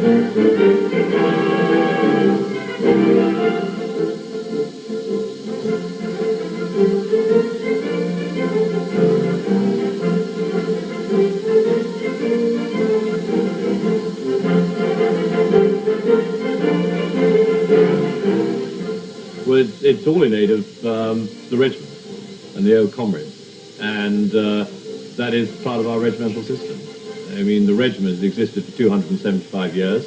Well, it's all in aid of the regiment and the old comrades, and that is part of our regimental system. I mean, the regiment has existed for 275 years,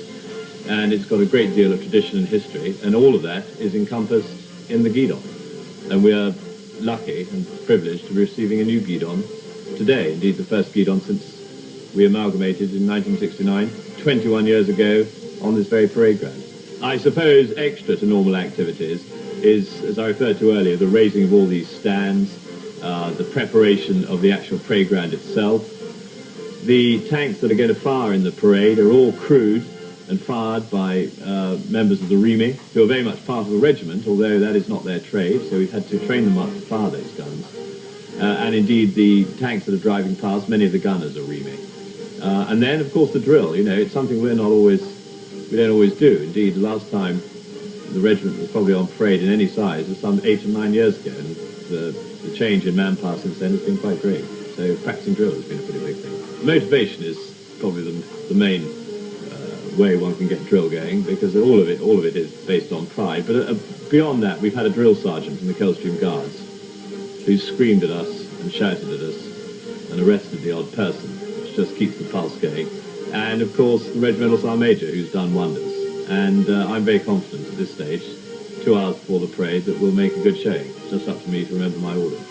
and it's got a great deal of tradition and history, and all of that is encompassed in the Guidon. And we are lucky and privileged to be receiving a new Guidon today, indeed the first Guidon since we amalgamated in 1969, 21 years ago, on this very parade ground. I suppose extra to normal activities is, as I referred to earlier, the raising of all these stands, the preparation of the actual parade ground itself. The tanks that are going to fire in the parade are all crewed and fired by members of the REME, who are very much part of the regiment, although that is not their trade, so we've had to train them up to fire those guns. And indeed, the tanks that are driving past, many of the gunners are REME. And then, of course, the drill. You know, it's something we don't always do. Indeed, the last time the regiment was probably on parade in any size was some 8 or 9 years ago, and the change in manpower since then has been quite great. So practicing drill has been a pretty big thing. Motivation is probably the main way one can get drill going, because all of it is based on pride. But beyond that, we've had a drill sergeant in the Coldstream Guards who screamed at us and shouted at us and arrested the odd person, which just keeps the pulse going. And of course, the regimental sergeant major, who's done wonders. And I'm very confident at this stage, 2 hours before the parade, that we'll make a good showing. It's just up to me to remember my orders.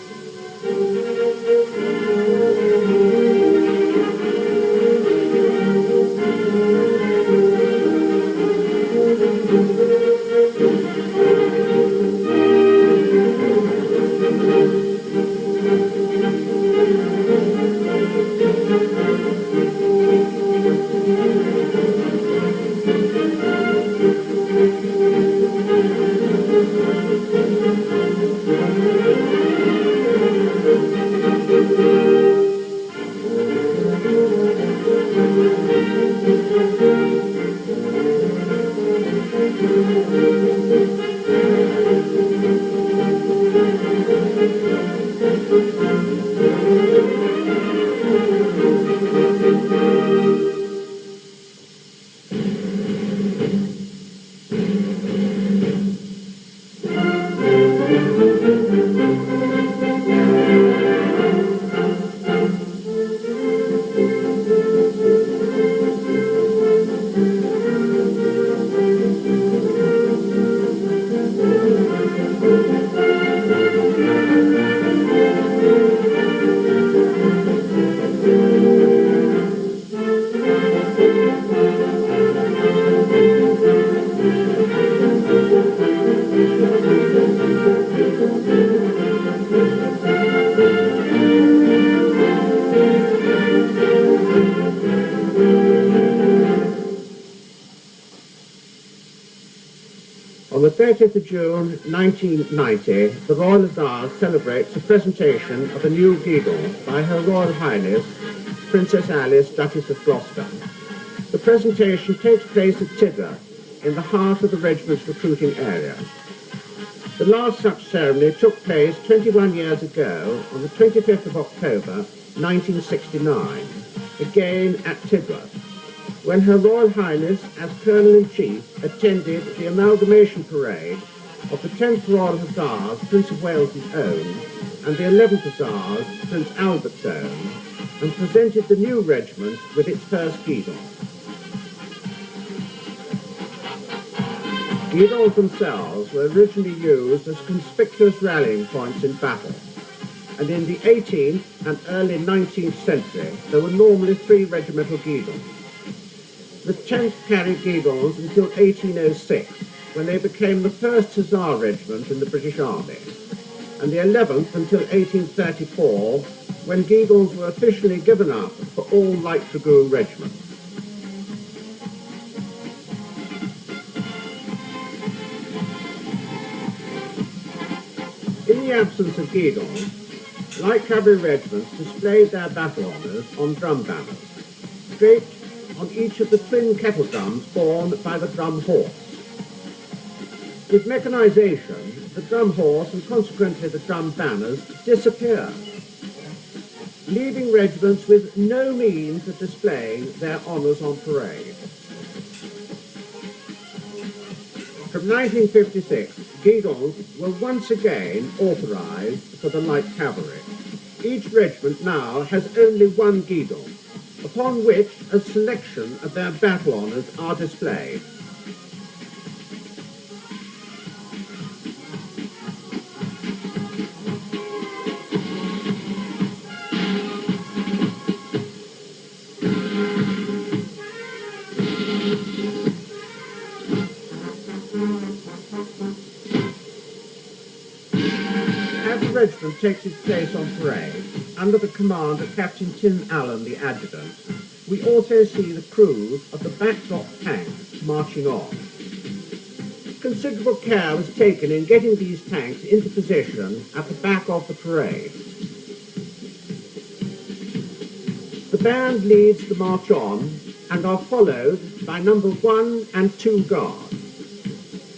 On the 30th of June 1990, the Royal Hussars celebrates the presentation of a new Guidon by Her Royal Highness Princess Alice, Duchess of Gloucester. The presentation takes place at Tidworth, in the heart of the regiment's recruiting area. The last such ceremony took place 21 years ago, on the 25th of October 1969, again at Tidworth, when Her Royal Highness, as Colonel-in-Chief, attended the amalgamation parade of the 10th Royal Hussars, Prince of Wales's own, and the 11th Hussars, Prince Albert's own, and presented the new regiment with its first Guidon. Guidons themselves were originally used as conspicuous rallying points in battle, and in the 18th and early 19th century there were normally 3 regimental Guidons. The 10th carried Guidons until 1806, when they became the first Hussar regiment in the British Army, and the 11th until 1834, when Guidons were officially given up for all light dragoon regiments. In the absence of Guidons, light cavalry regiments displayed their battle honours on drum banners, draped on each of the twin kettle drums borne by the drum horse. With mechanization, the drum horse and consequently the drum banners disappear, leaving regiments with no means of displaying their honours on parade. From 1956, Guidons were once again authorised for the light cavalry. Each regiment now has only one Guidon, upon which a selection of their battle honours are displayed. As the regiment takes its place on parade, under the command of Captain Tim Allen, the adjutant, we also see the crews of the backdrop tanks marching on. Considerable care was taken in getting these tanks into position at the back of the parade. The band leads the march on and are followed by number 1 and 2 guards,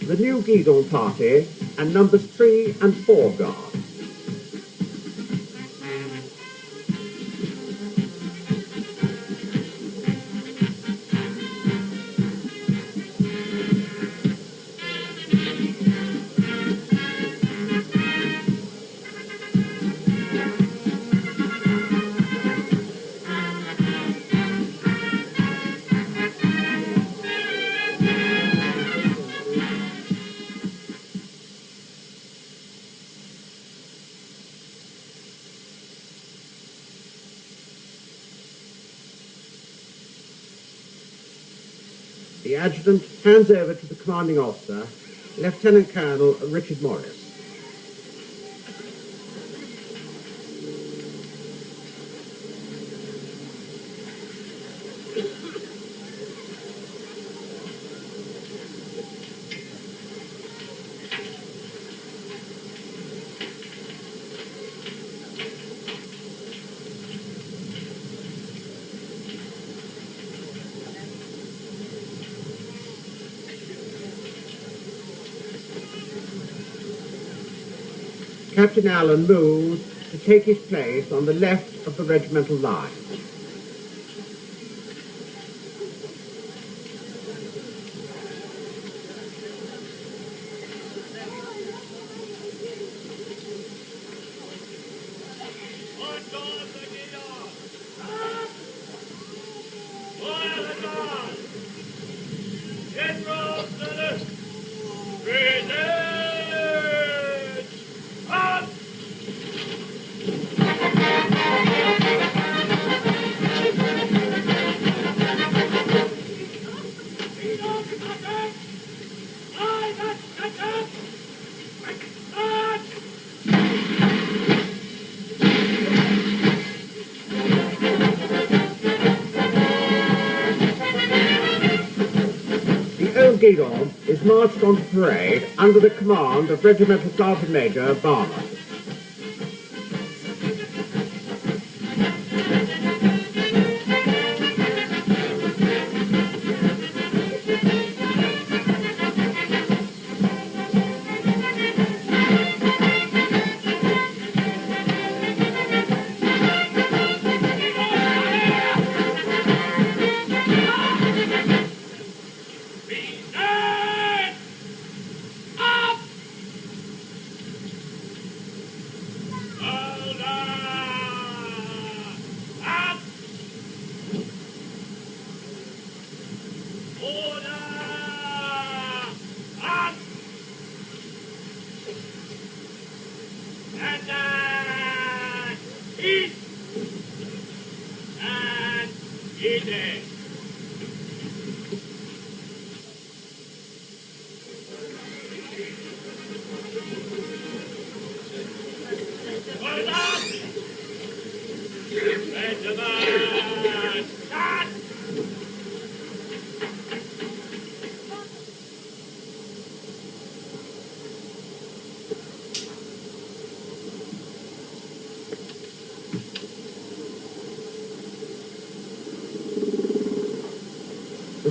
the new Guidon party and numbers 3 and 4 guards. The adjutant hands over to the commanding officer, Lieutenant Colonel Richard Morris. Captain Allen moves to take his place on the left of the regimental line. Guidon is marched onto parade under the command of Regimental Sergeant Major Barnett.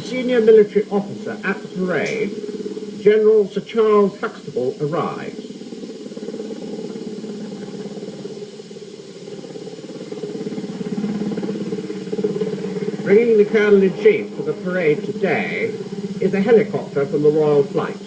senior military officer at the parade, General Sir Charles Huxtable, arrives. Bringing the Colonel-in-Chief to the parade today is a helicopter from the Royal Flight.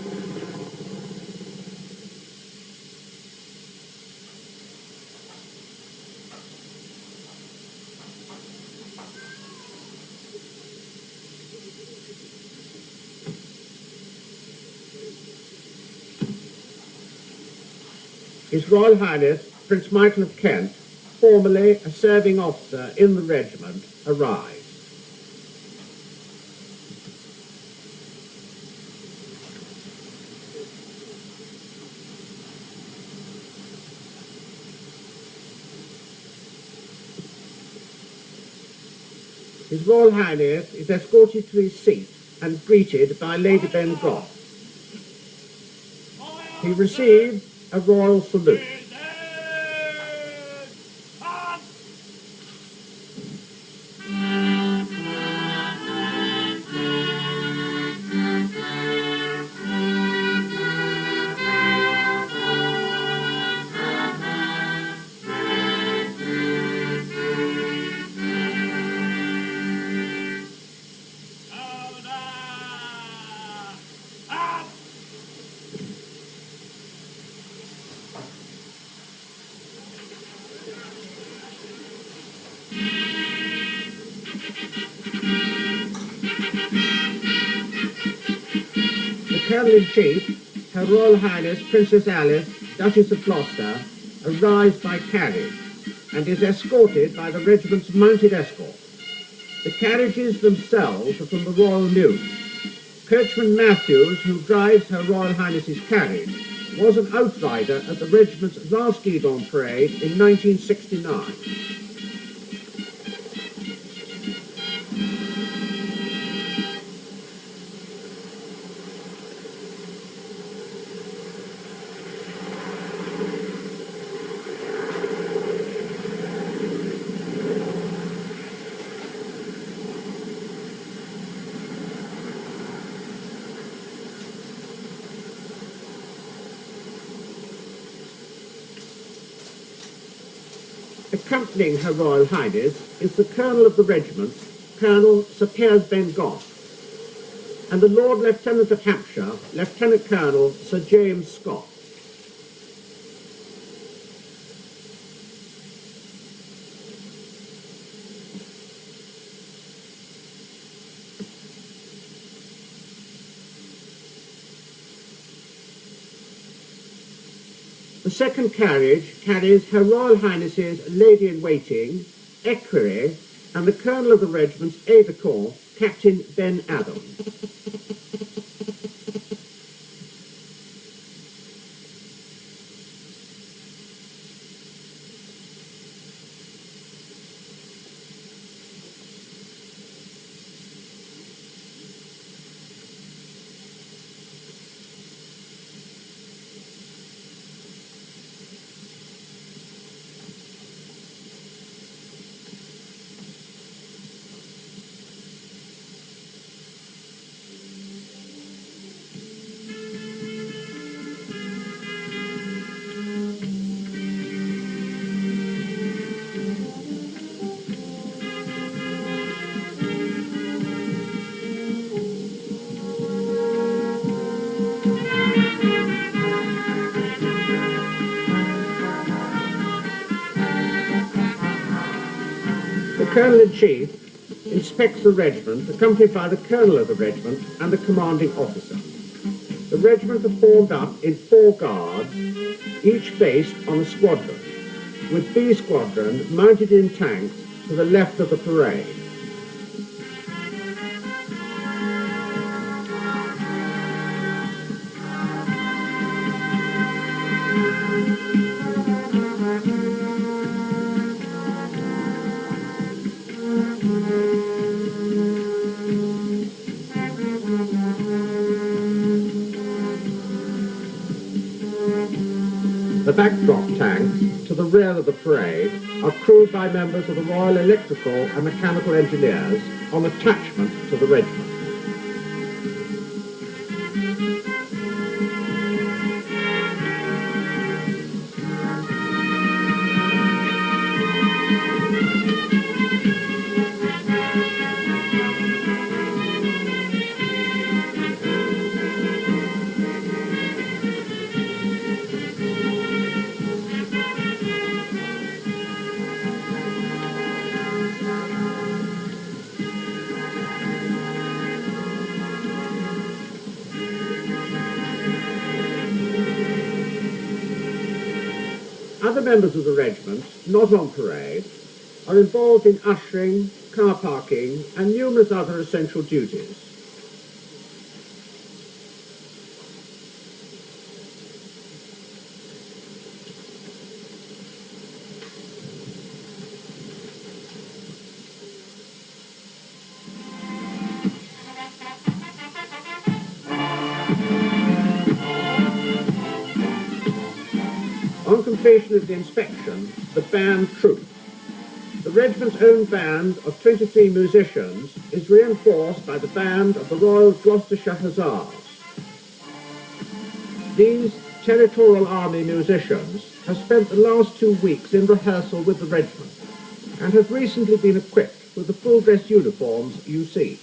His Royal Highness Prince Michael of Kent, formerly a serving officer in the regiment, arrives. His Royal Highness is escorted to his seat and greeted by Lady Ben Goff. He receives a royal salute. The Colonel-in-Chief, Her Royal Highness Princess Alice, Duchess of Gloucester, arrives by carriage and is escorted by the regiment's mounted escort. The carriages themselves are from the Royal Mews. Coachman Matthews, who drives Her Royal Highness's carriage, was an outrider at the regiment's last Guidon parade in 1969. Accompanying Her Royal Highness is the Colonel of the regiment, Colonel Sir Piers Ben Goff, and the Lord Lieutenant of Hampshire, Lieutenant Colonel Sir James Scott. The second carriage carries Her Royal Highness's Lady-in-Waiting, Equerry, and the Colonel of the regiment's aide-de-camp, Captain Ben Adams. The Colonel-in-Chief inspects the regiment, accompanied by the Colonel of the regiment and the commanding officer. The regiment are formed up in 4 guards, each based on a squadron, with B squadron mounted in tanks to the left of the parade. The backdrop tanks to the rear of the parade are crewed by members of the Royal Electrical and Mechanical Engineers on attachment to the regiment. Other members of the regiment, not on parade, are involved in ushering, car parking, and numerous other essential duties. On completion of the inspection, the band troop. The regiment's own band of 23 musicians is reinforced by the band of the Royal Gloucestershire Hussars. These Territorial Army musicians have spent the last 2 weeks in rehearsal with the regiment and have recently been equipped with the full dress uniforms you see.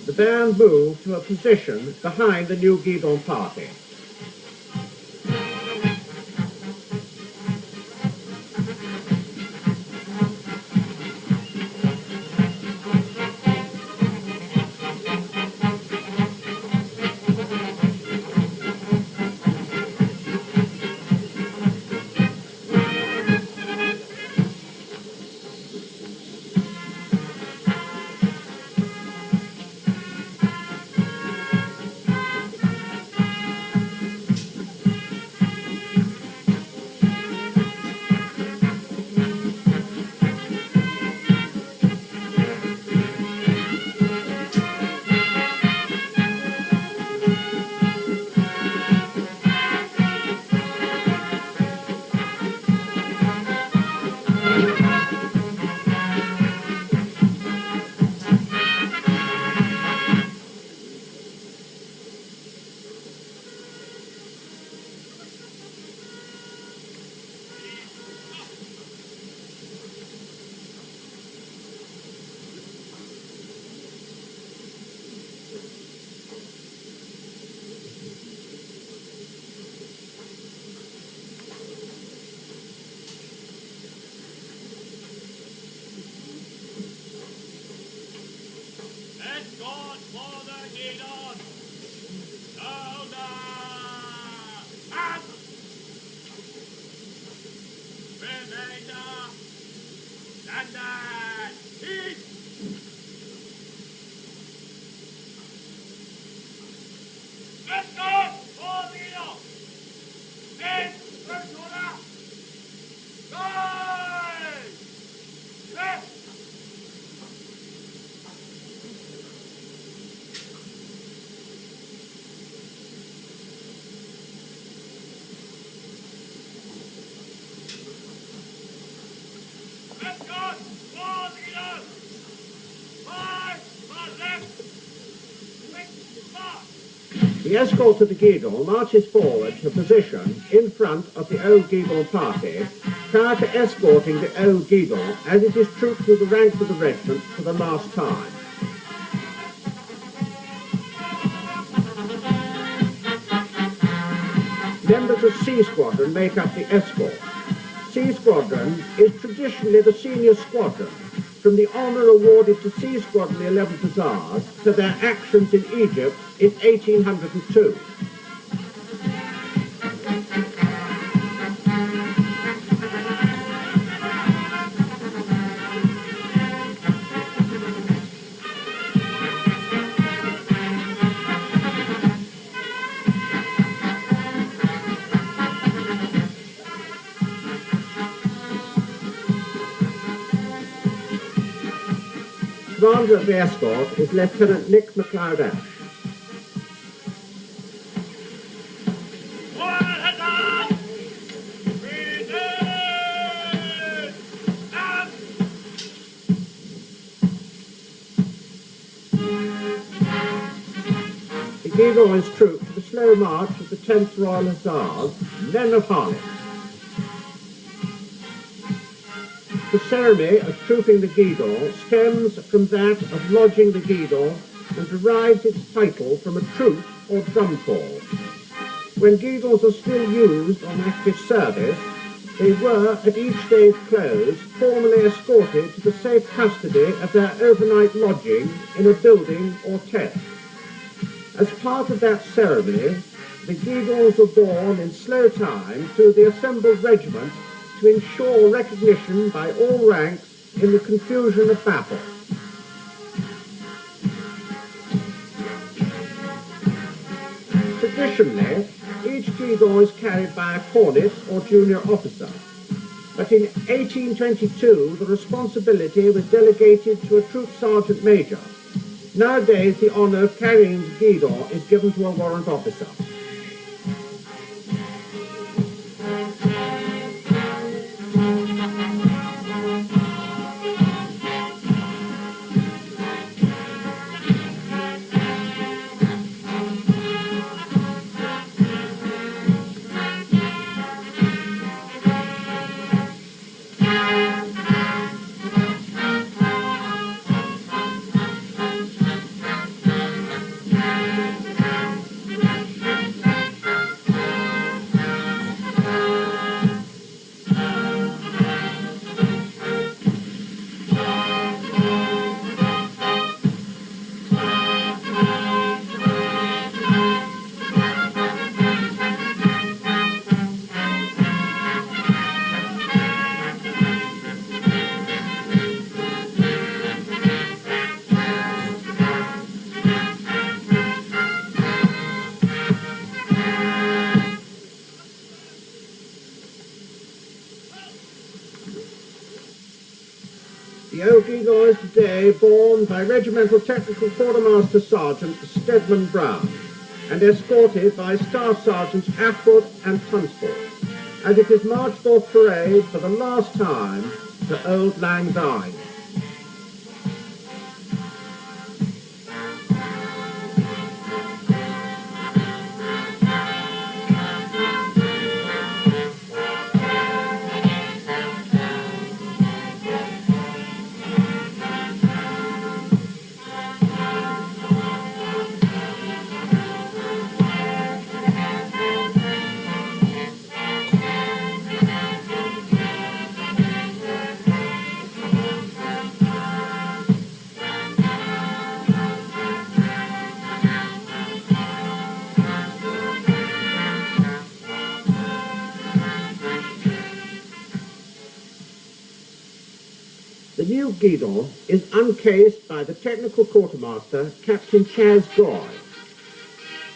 The band moved to a position behind the new Guidon party. The escort of the Guidon marches forward to a position in front of the old Guidon party prior to escorting the old Guidon as it is trooped through the ranks of the regiment for the last time. Members of C Squadron make up the escort. C Squadron is traditionally the senior squadron, from the honour awarded to C Squadron the 11th Hussars for their actions in Egypt in 1802. commander of the escort is Lieutenant Nick MacLeod Ash. The Guidon's troop to the slow march of the 10th Royal Hussars, men of harness. The ceremony of trooping the Guidon stems from that of lodging the Guidon and derives its title from a troop or drum call. When Guidons are still used on active service, they were, at each day's close, formally escorted to the safe custody of their overnight lodging in a building or tent. As part of that ceremony, the Guidons were borne in slow time through the assembled regiment to ensure recognition by all ranks in the confusion of battle. Traditionally, each Guidon is carried by a cornet or junior officer, but in 1822 the responsibility was delegated to a troop sergeant major. Nowadays the honour of carrying the Guidon is given to a warrant officer. The old Guidon is today borne by Regimental Technical Quartermaster Sergeant Stedman Brown and escorted by Staff Sergeants Ashford and Tunstall, and it is marched off parade for the last time to Old Lang Syne. The new Guidon is uncased by the technical quartermaster, Captain Chas Goy.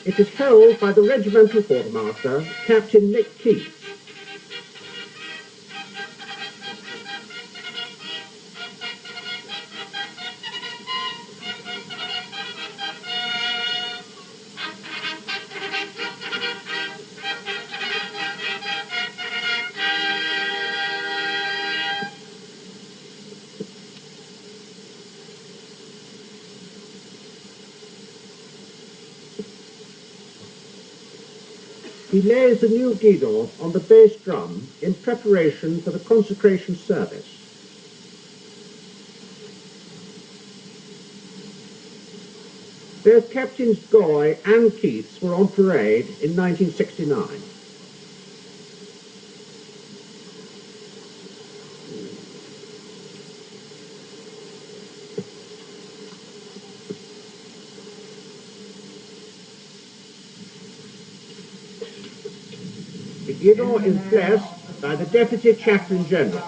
It is held by the regimental quartermaster, Captain Nick Keith. He lays the new Guidon on the bass drum in preparation for the consecration service. Both Captains Goy and Keats were on parade in 1969. The Guidon is blessed by the Deputy Chaplain General.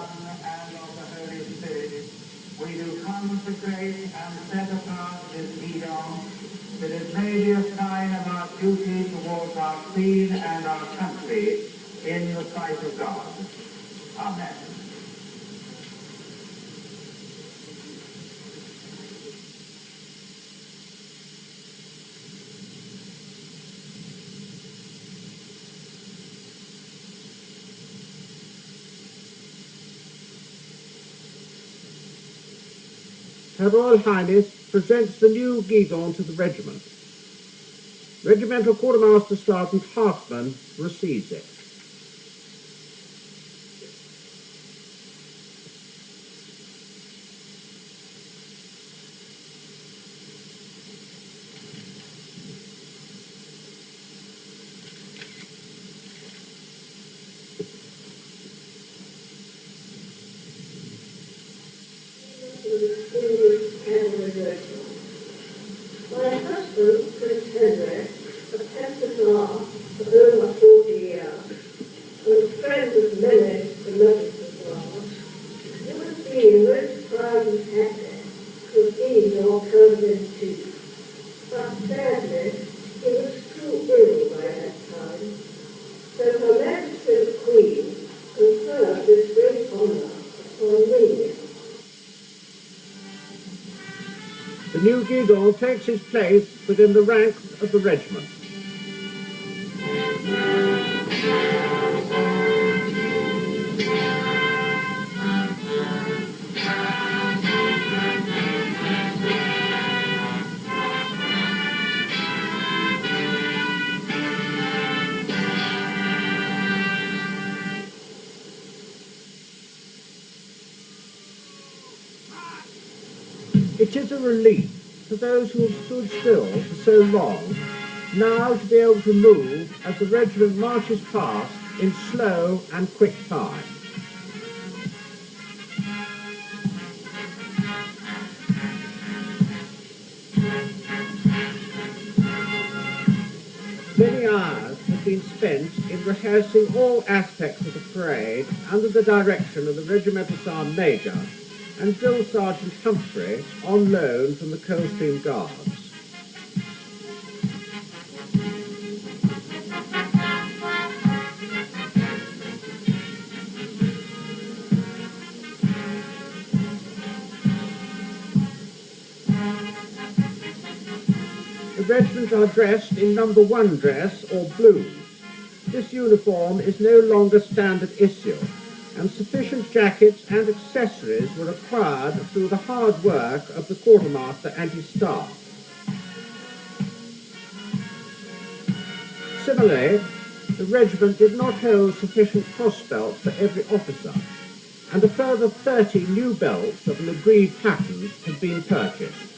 We do consecrate and set apart this Guidon, that it may be a sign of our duty towards our Queen and our country in the sight of God. Amen. Her Royal Highness presents the new Guidon to the regiment. Regimental Quartermaster Sergeant Hartman receives it. My husband, Prince Henry, attempted law for over 40 years, and was friend of many beloved of laws. He would have been most proud and happy to have been your permanent chief. But sadly, he was too ill by that time. So Her Majesty the Queen conferred this great honour upon me. The new Guidon takes his place within the ranks of the regiment. It is a relief to those who have stood still for so long now to be able to move as the regiment marches past in slow and quick time. Many hours have been spent in rehearsing all aspects of the parade under the direction of the Regimental Sergeant Major and Drill Sergeant Humphrey on loan from the Coldstream Guards. The regiment are dressed in number 1 dress or blues. This uniform is no longer standard issue, and sufficient jackets and accessories were acquired through the hard work of the quartermaster and his staff. Similarly, the regiment did not hold sufficient cross belts for every officer, and a further 30 new belts of an agreed pattern have been purchased.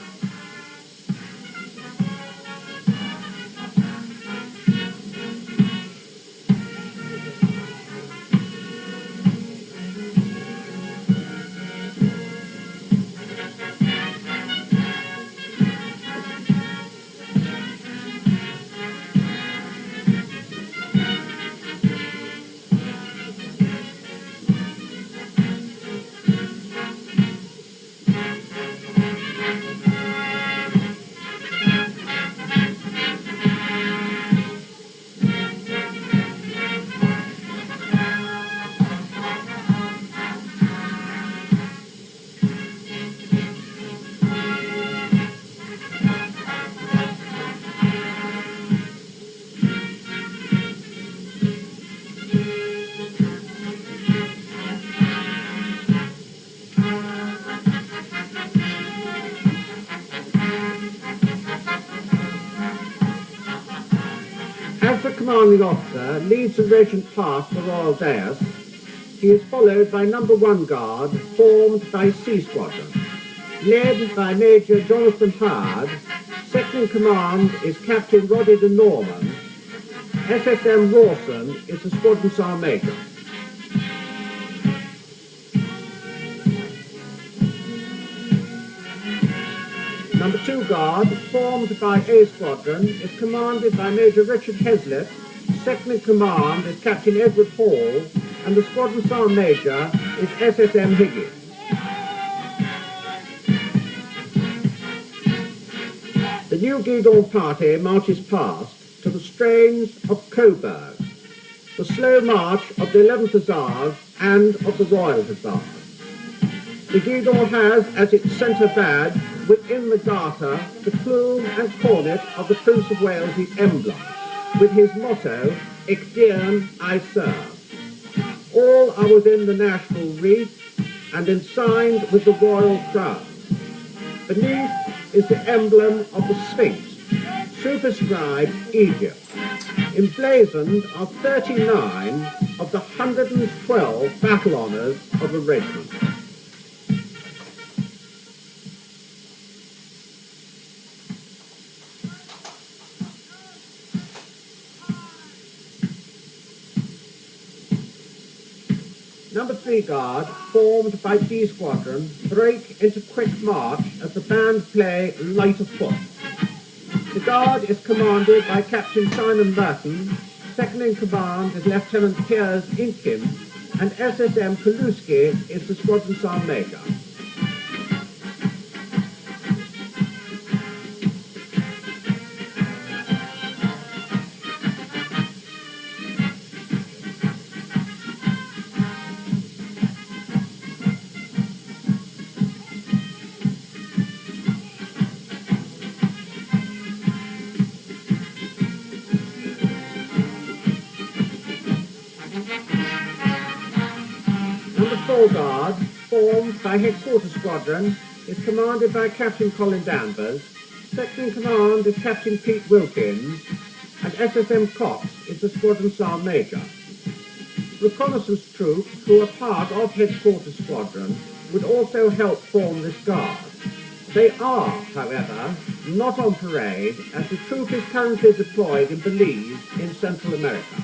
As the commanding officer leads the regiment past the royal dais, he is followed by number 1 guard formed by C Squadron. Led by Major Jonathan Howard, second in command is Captain Roddy de Norman. SSM Rawson is the Squadron Sergeant Major. Number 2 Guard, formed by A Squadron, is commanded by Major Richard Heslett. Second in command is Captain Edward Hall, and the Squadron Sergeant Major is SSM Higgins. The new Guidon party marches past to the strains of Coburg, the slow march of the 11th Hussars and of the Royal Hussars. The Guidon has as its centre badge within the garter the plume and cornet of the Prince of Wales' emblem, with his motto, Ich dien, I serve. All are within the national wreath and ensigned with the royal crown. Beneath is the emblem of the Sphinx, superscribed Egypt. Emblazoned are 39 of the 112 battle honours of the regiment. Number 3 Guard, formed by D Squadron, break into quick march as the band play Light of Foot. The Guard is commanded by Captain Simon Merton, second in command is Lieutenant Piers Inkim, and SSM Kaluski is the Squadron Sergeant Major. Number 4 Guard, formed by Headquarters Squadron, is commanded by Captain Colin Danvers, second in command is Captain Pete Wilkins, and SSM Cox is the Squadron Sergeant Major. Reconnaissance troops who are part of Headquarters Squadron would also help form this Guard. They are, however, not on parade as the troop is currently deployed in Belize in Central America.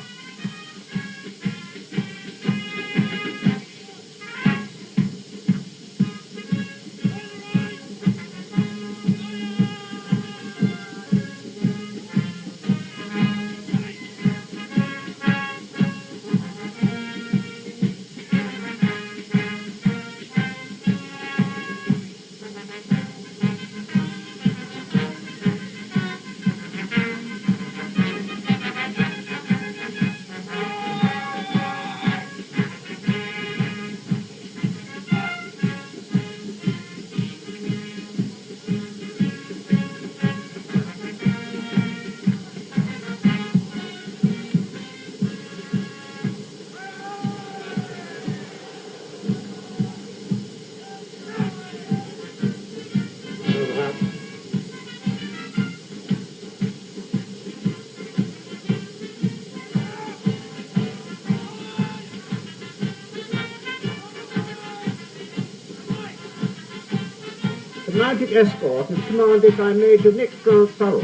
The Mounted Escort is commanded by Major Nick Grant Thurl,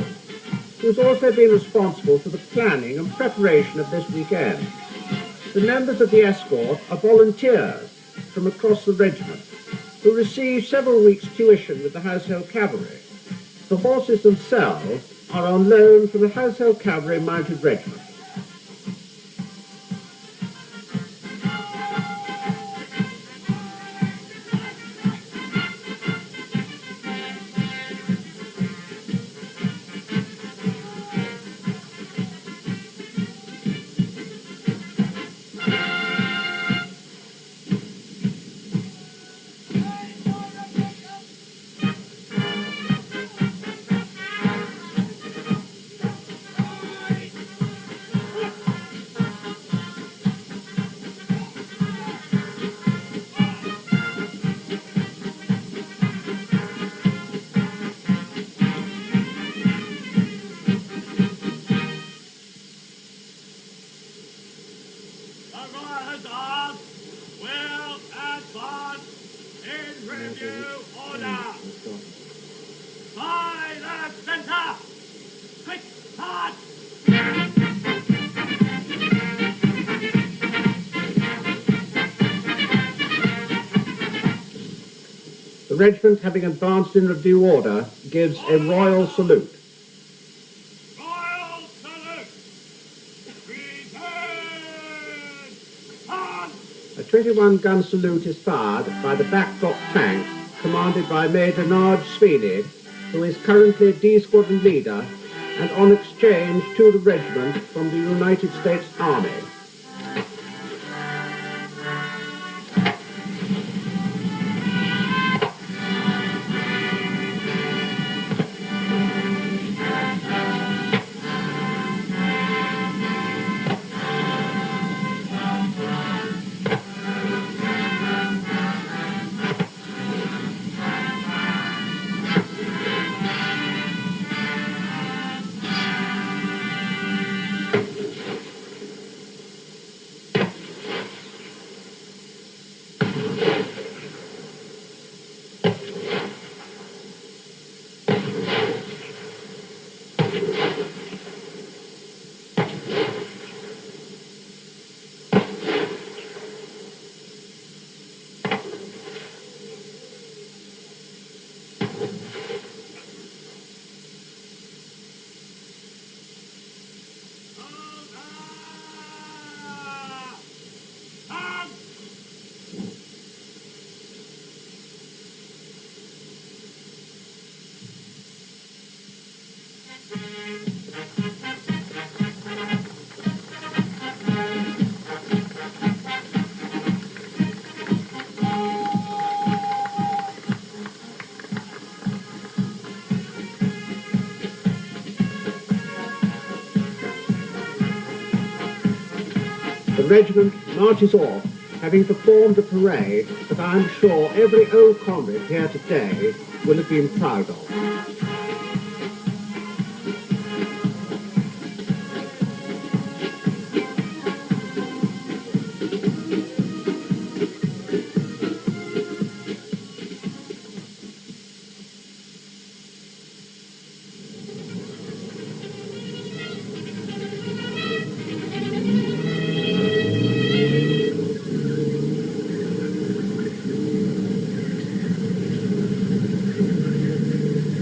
who has also been responsible for the planning and preparation of this weekend. The members of the escort are volunteers from across the regiment, who receive several weeks' tuition with the Household Cavalry. The horses themselves are on loan from the Household Cavalry Mounted Regiment. Hussars will advance in review order. By the center, quick march. The regiment, having advanced in review order, gives a royal salute. Royal salute. Return. On. A 21-gun salute is fired by the backdrop tanks commanded by Major Nard Sweeney, who is currently D Squadron leader and on exchange to the regiment from the United States Army. The regiment marches off, having performed a parade that I'm sure every old comrade here today will have been proud of.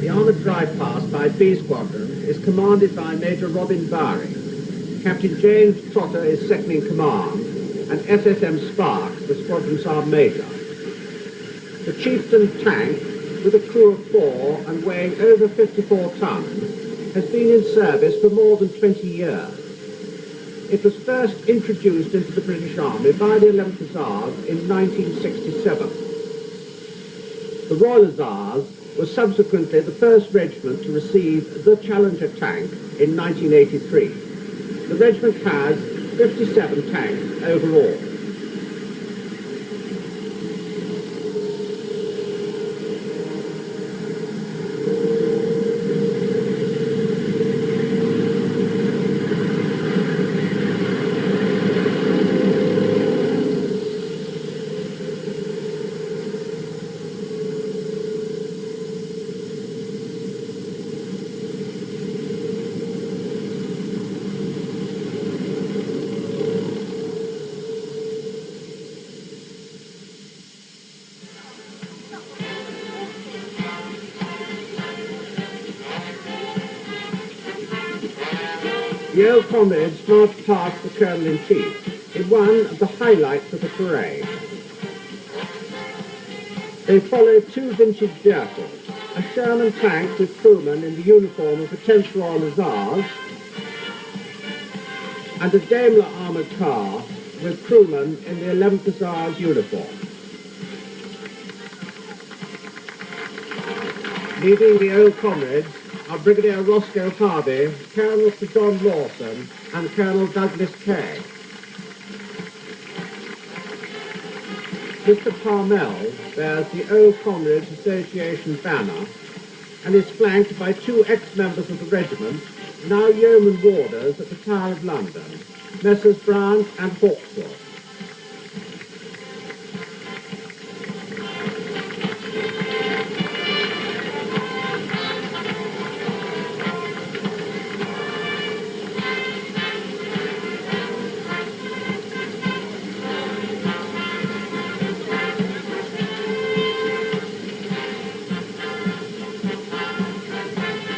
The armoured drive past by B Squadron is commanded by Major Robin Barry. Captain James Trotter is second in command, and SSM Sparks, the squadron sergeant major. The Chieftain tank, with a crew of 4 and weighing over 54 tons, has been in service for more than 20 years. It was first introduced into the British Army by the 11th Hussars in 1967. The Royal Hussars was subsequently the first regiment to receive the Challenger tank in 1983. The regiment has 57 tanks overall. The old comrades marched past the Colonel-in-Chief in one of the highlights of the parade. They followed 2 vintage vehicles, a Sherman tank with crewmen in the uniform of the 10th Royal Hussars, and a Daimler armoured car with crewmen in the 11th Hussars uniform. Leading the old comrades are Brigadier Roscoe Harvey, Colonel Sir John Lawson, and Colonel Douglas Kay. Mr. Parnell bears the Old Comrades Association banner and is flanked by 2 ex-members of the regiment, now yeoman warders at the Tower of London, Messrs. Brown and Hawksworth.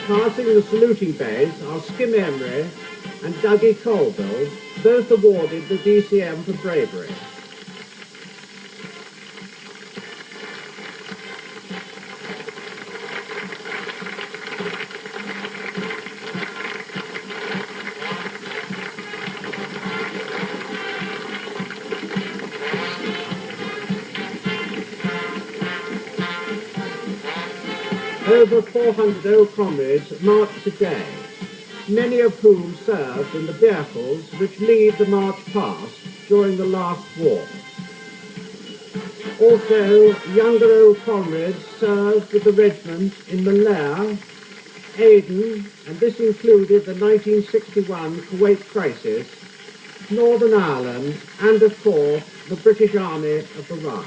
Passing the saluting bays are Skim Emery and Dougie Colville, both awarded the DCM for bravery. Over 400 old comrades march today, many of whom served in the vehicles which lead the march past during the last war. Also, younger old comrades served with the regiment in Malaya, Aden, and this included the 1961 Kuwait crisis, Northern Ireland, and of course the British Army of the Rhine.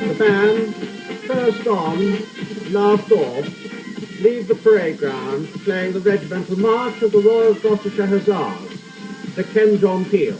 The band, first on, last off, leave the parade ground playing the regimental march of the Royal Gloucestershire Hussars, the Ken John Peel.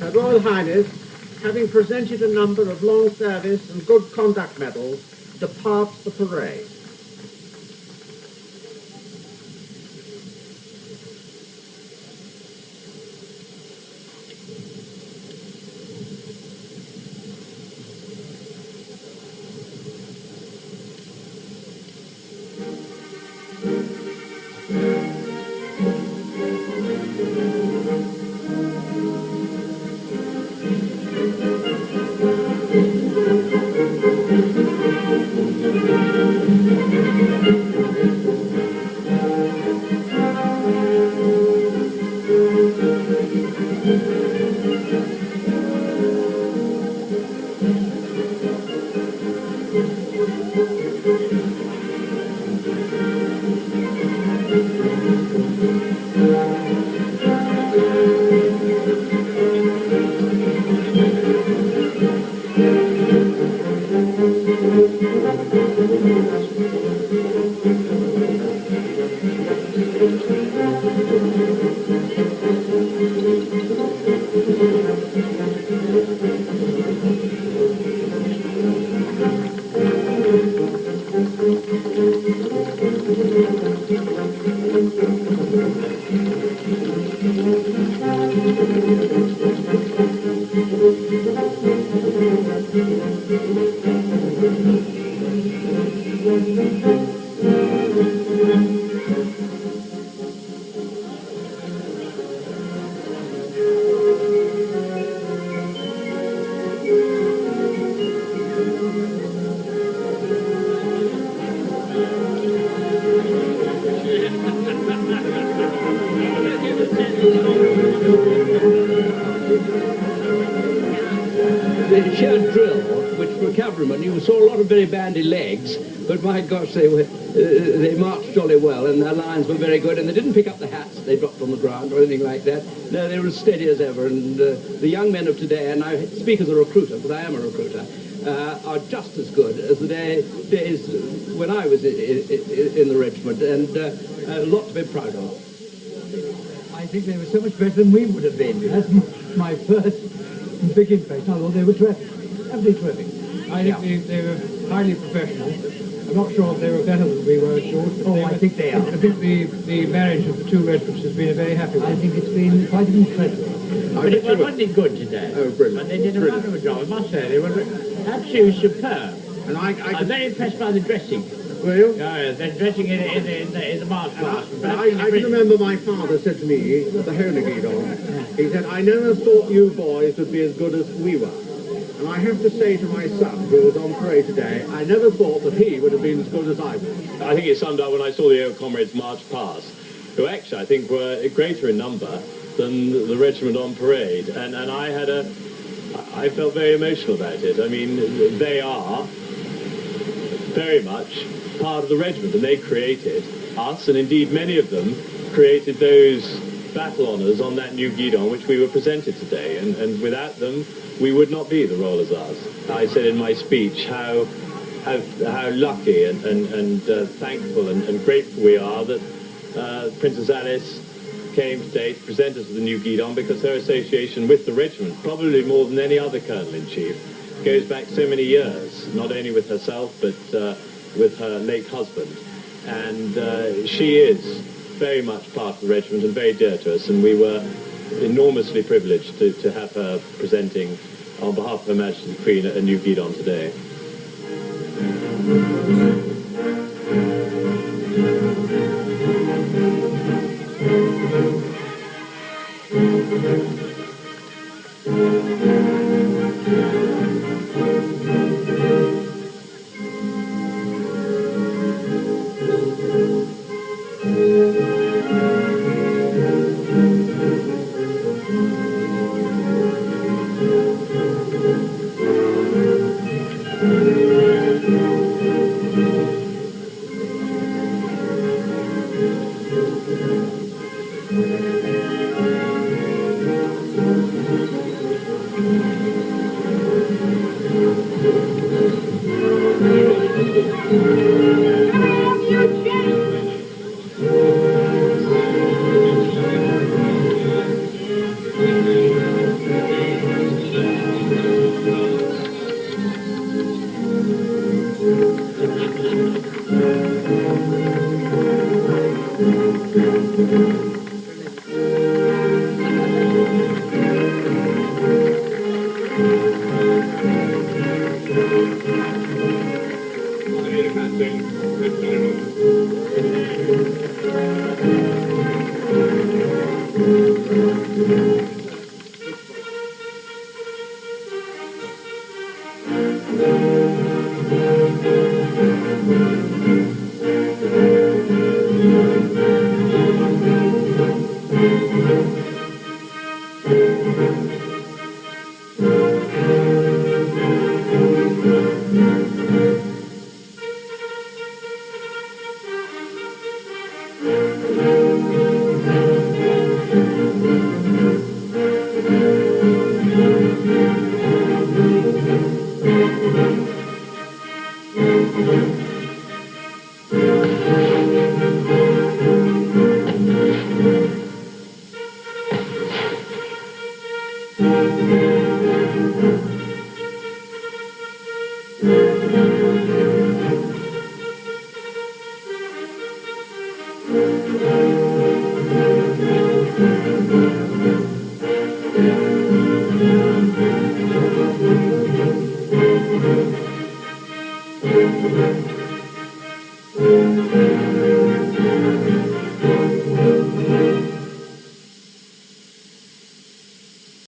Her Royal Highness, having presented a number of long service and good conduct medals, departs the parade. The sheer drill, which for a cavalryman you saw a lot of very bandy legs, but my gosh, they marched jolly well, and their lines were very good, and they didn't pick up the hats they dropped on the ground or anything like that. No, they were as steady as ever, and the young men of today, and I speak as a recruiter, because I am a recruiter, are just as good as the days when I was in the regiment, and a lot to be proud of. I think they were so much better than we would have been. That's my first big impression. I thought they were terrific. Absolutely terrific. I think they were highly professional. I'm not sure if they were better than we were, George. But I think they are. I think the marriage of the two regiments has been a very happy one. I think it's been quite incredible. But it wasn't it good today? Oh, brilliant. And they did a wonderful job, I must say. They were absolutely superb. And I'm very impressed by the dressing. Were you? Yeah, they're dressing in the march class. I can remember my father said to me, the Hona Guidon, he said, I never thought you boys would be as good as we were. And I have to say to my son, who was on parade today, I never thought that he would have been as good as I was. I think it summed up when I saw the old comrades march past, who actually I think were greater in number than the regiment on parade. And I felt very emotional about it. I mean, they are very much part of the regiment, and they created us, and indeed many of them created those battle honours on that new Guidon which we were presented today, and without them we would not be the Royal Hussars. I said in my speech how lucky and thankful and grateful we are that Princess Alice came today to present us with the new Guidon, because her association with the regiment, probably more than any other colonel-in-chief, goes back so many years, not only with herself but with her late husband. And she is very much part of the regiment and very dear to us, and we were enormously privileged to have her presenting on behalf of Her Majesty the Queen a new Guidon today. Thank you.